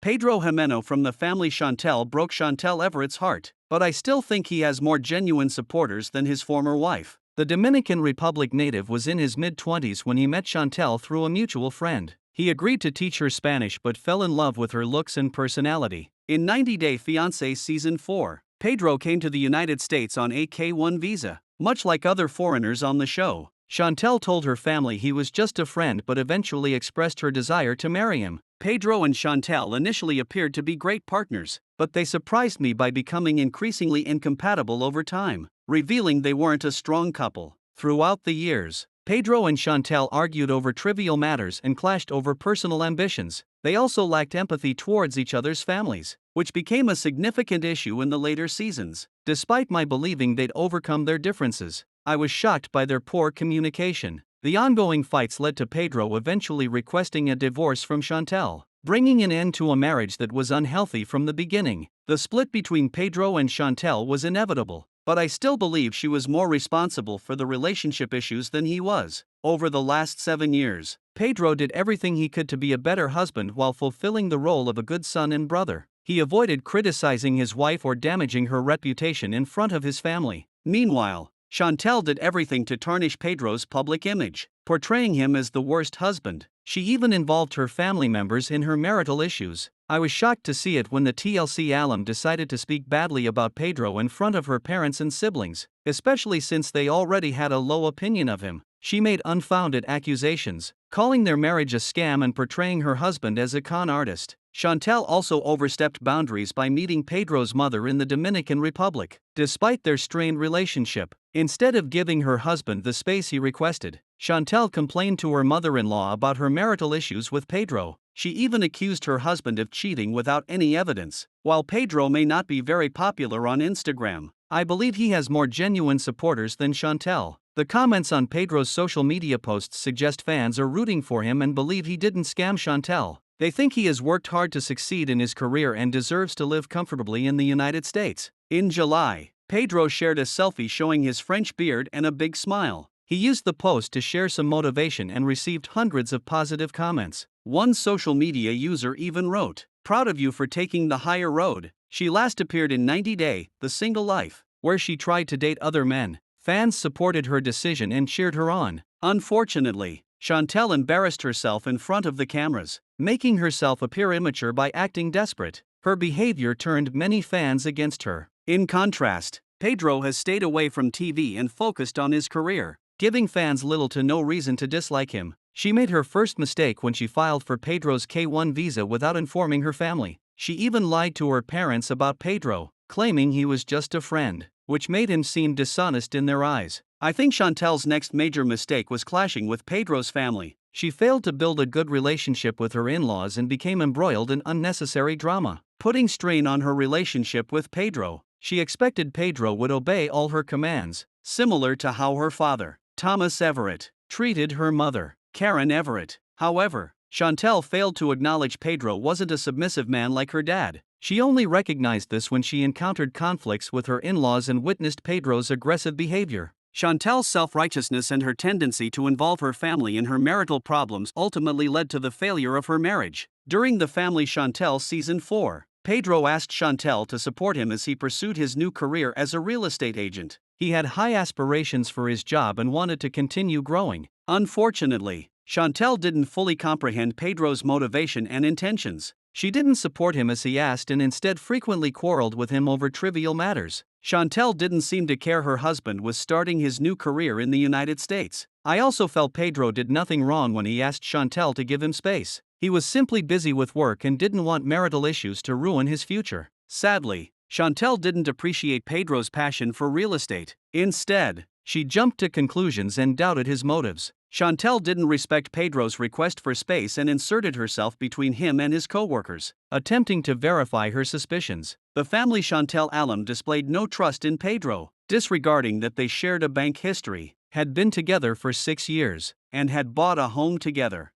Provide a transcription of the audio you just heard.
Pedro Jimeno from the family Chantel broke Chantel Everett's heart, but I still think he has more genuine supporters than his former wife. The Dominican Republic native was in his mid-20s when he met Chantel through a mutual friend. He agreed to teach her Spanish but fell in love with her looks and personality. In 90 Day Fiancé Season 4, Pedro came to the United States on a K-1 visa. Much like other foreigners on the show, Chantel told her family he was just a friend but eventually expressed her desire to marry him. Pedro and Chantel initially appeared to be great partners, but they surprised me by becoming increasingly incompatible over time, revealing they weren't a strong couple. Throughout the years, Pedro and Chantel argued over trivial matters and clashed over personal ambitions. They also lacked empathy towards each other's families, which became a significant issue in the later seasons. Despite my believing they'd overcome their differences, I was shocked by their poor communication. The ongoing fights led to Pedro eventually requesting a divorce from Chantel, bringing an end to a marriage that was unhealthy from the beginning. The split between Pedro and Chantel was inevitable, but I still believe she was more responsible for the relationship issues than he was. Over the last 7 years, Pedro did everything he could to be a better husband while fulfilling the role of a good son and brother. He avoided criticizing his wife or damaging her reputation in front of his family. Meanwhile, Chantel did everything to tarnish Pedro's public image, portraying him as the worst husband. She even involved her family members in her marital issues. I was shocked to see it when the TLC alum decided to speak badly about Pedro in front of her parents and siblings, especially since they already had a low opinion of him. She made unfounded accusations, calling their marriage a scam and portraying her husband as a con artist. Chantel also overstepped boundaries by meeting Pedro's mother in the Dominican Republic. Despite their strained relationship, instead of giving her husband the space he requested, Chantel complained to her mother-in-law about her marital issues with Pedro. She even accused her husband of cheating without any evidence. While Pedro may not be very popular on Instagram, I believe he has more genuine supporters than Chantel. The comments on Pedro's social media posts suggest fans are rooting for him and believe he didn't scam Chantel. They think he has worked hard to succeed in his career and deserves to live comfortably in the United States. In July, Pedro shared a selfie showing his French beard and a big smile. He used the post to share some motivation and received hundreds of positive comments. One social media user even wrote, "Proud of you for taking the higher road." She last appeared in 90 Day, The Single Life, where she tried to date other men. Fans supported her decision and cheered her on. Unfortunately, Chantel embarrassed herself in front of the cameras, making herself appear immature by acting desperate. Her behavior turned many fans against her. In contrast, Pedro has stayed away from TV and focused on his career, giving fans little to no reason to dislike him. She made her first mistake when she filed for Pedro's K-1 visa without informing her family. She even lied to her parents about Pedro, claiming he was just a friend, which made him seem dishonest in their eyes. I think Chantel's next major mistake was clashing with Pedro's family. She failed to build a good relationship with her in-laws and became embroiled in unnecessary drama, putting strain on her relationship with Pedro. She expected Pedro would obey all her commands, similar to how her father, Thomas Everett, treated her mother, Karen Everett. However, Chantel failed to acknowledge Pedro wasn't a submissive man like her dad. She only recognized this when she encountered conflicts with her in-laws and witnessed Pedro's aggressive behavior. Chantel's self-righteousness and her tendency to involve her family in her marital problems ultimately led to the failure of her marriage. During the Family Chantel Season 4, Pedro asked Chantel to support him as he pursued his new career as a real estate agent. He had high aspirations for his job and wanted to continue growing. Unfortunately, Chantel didn't fully comprehend Pedro's motivation and intentions. She didn't support him as he asked and instead frequently quarreled with him over trivial matters. Chantel didn't seem to care her husband was starting his new career in the United States. I also felt Pedro did nothing wrong when he asked Chantel to give him space. He was simply busy with work and didn't want marital issues to ruin his future. Sadly, Chantel didn't appreciate Pedro's passion for real estate. Instead, she jumped to conclusions and doubted his motives. Chantel didn't respect Pedro's request for space and inserted herself between him and his co-workers, attempting to verify her suspicions. The Family Chantel alum displayed no trust in Pedro, disregarding that they shared a bank history, had been together for 6 years, and had bought a home together.